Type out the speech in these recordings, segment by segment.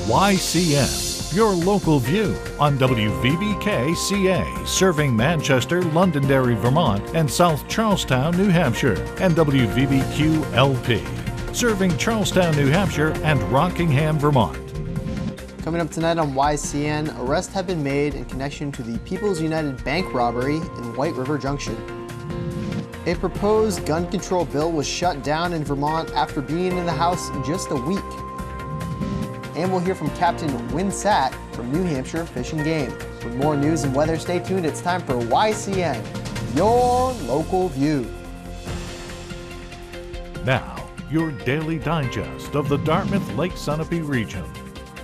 YCN, your local view on WVBK-CA, serving Manchester, Londonderry, Vermont, and South Charlestown, New Hampshire, and WVBQ-LP, serving Charlestown, New Hampshire, and Rockingham, Vermont. Coming up tonight on YCN, arrests have been made in connection to the People's United Bank robbery in White River Junction. A proposed gun control bill was shut down in Vermont after being in the House just a week. And we'll hear from Captain Winsat from New Hampshire Fish and Game. With more news and weather, stay tuned. It's time for YCN, your local view. Now, your daily digest of the Dartmouth Lake Sunapee region.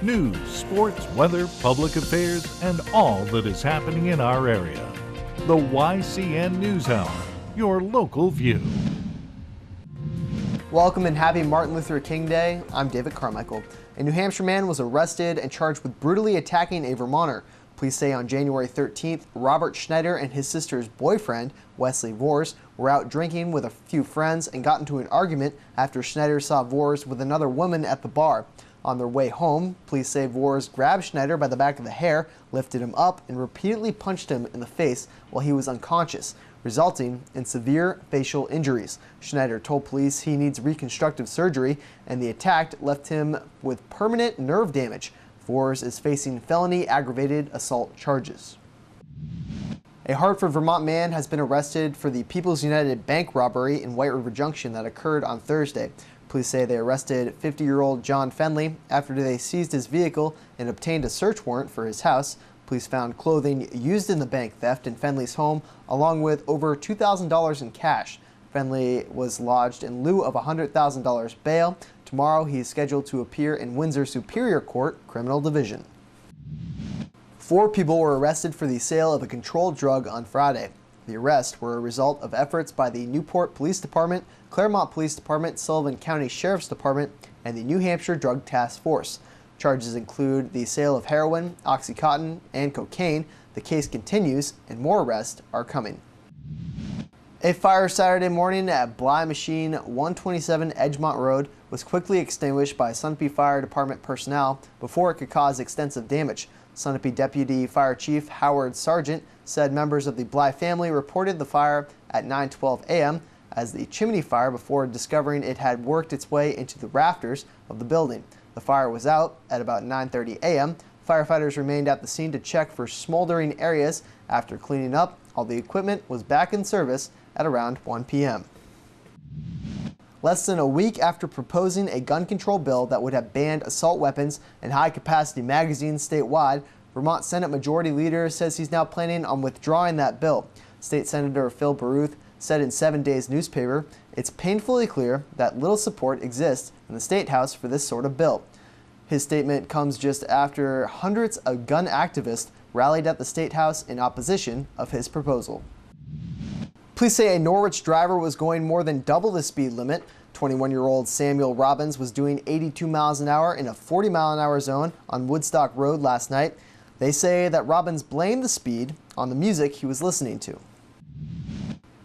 News, sports, weather, public affairs, and all that is happening in our area. The YCN News Hour, your local view. Welcome and happy Martin Luther King Day. I'm David Carmichael. A New Hampshire man was arrested and charged with brutally attacking a Vermonter. Police say on January 13th, Robert Schneider and his sister's boyfriend, Wesley Vors, were out drinking with a few friends and got into an argument after Schneider saw Vors with another woman at the bar. On their way home, police say Vors grabbed Schneider by the back of the hair, lifted him up, and repeatedly punched him in the face while he was unconscious, resulting in severe facial injuries. Schneider told police he needs reconstructive surgery, and the attack left him with permanent nerve damage. Vors is facing felony aggravated assault charges. A Hartford, Vermont man has been arrested for the People's United Bank robbery in White River Junction that occurred on Thursday. Police say they arrested 50-year-old John Fenley after they seized his vehicle and obtained a search warrant for his house. Police found clothing used in the bank theft in Fenley's home, along with over $2,000 in cash. Fenley was lodged in lieu of $100,000 bail. Tomorrow, he is scheduled to appear in Windsor Superior Court Criminal Division. 4 people were arrested for the sale of a controlled drug on Friday. The arrests were a result of efforts by the Newport Police Department, Claremont Police Department, Sullivan County Sheriff's Department, and the New Hampshire Drug Task Force. Charges include the sale of heroin, Oxycontin, and cocaine. The case continues, and more arrests are coming. A fire Saturday morning at Bly Machine, 127 Edgemont Road, was quickly extinguished by Sunapee Fire Department personnel before it could cause extensive damage. Sunapee Deputy Fire Chief Howard Sargent said members of the Bly family reported the fire at 9:12 a.m. as the chimney fire before discovering it had worked its way into the rafters of the building. The fire was out at about 9:30 a.m. Firefighters remained at the scene to check for smoldering areas. After cleaning up, all the equipment was back in service at around 1 p.m. Less than a week after proposing a gun control bill that would have banned assault weapons and high-capacity magazines statewide, Vermont Senate Majority Leader says he's now planning on withdrawing that bill. State Senator Phil Baruth said in 7 Days newspaper, "It's painfully clear that little support exists in the State House for this sort of bill." His statement comes just after hundreds of gun activists rallied at the State House in opposition of his proposal. Police say a Norwich driver was going more than double the speed limit. 21-year-old Samuel Robbins was doing 82 miles an hour in a 40-mile-an-hour zone on Woodstock Road last night. They say that Robbins blamed the speed on the music he was listening to.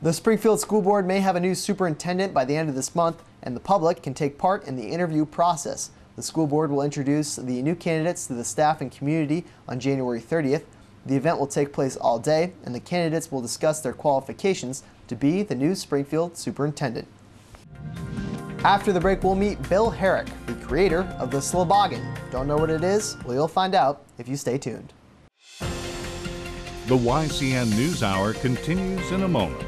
The Springfield School Board may have a new superintendent by the end of this month, and the public can take part in the interview process. The school board will introduce the new candidates to the staff and community on January 30th. The event will take place all day, and the candidates will discuss their qualifications to be the new Springfield superintendent. After the break, we'll meet Bill Herrick, the creator of the Sloboggin. Don't know what it is? Well, you'll find out if you stay tuned. The YCN News Hour continues in a moment.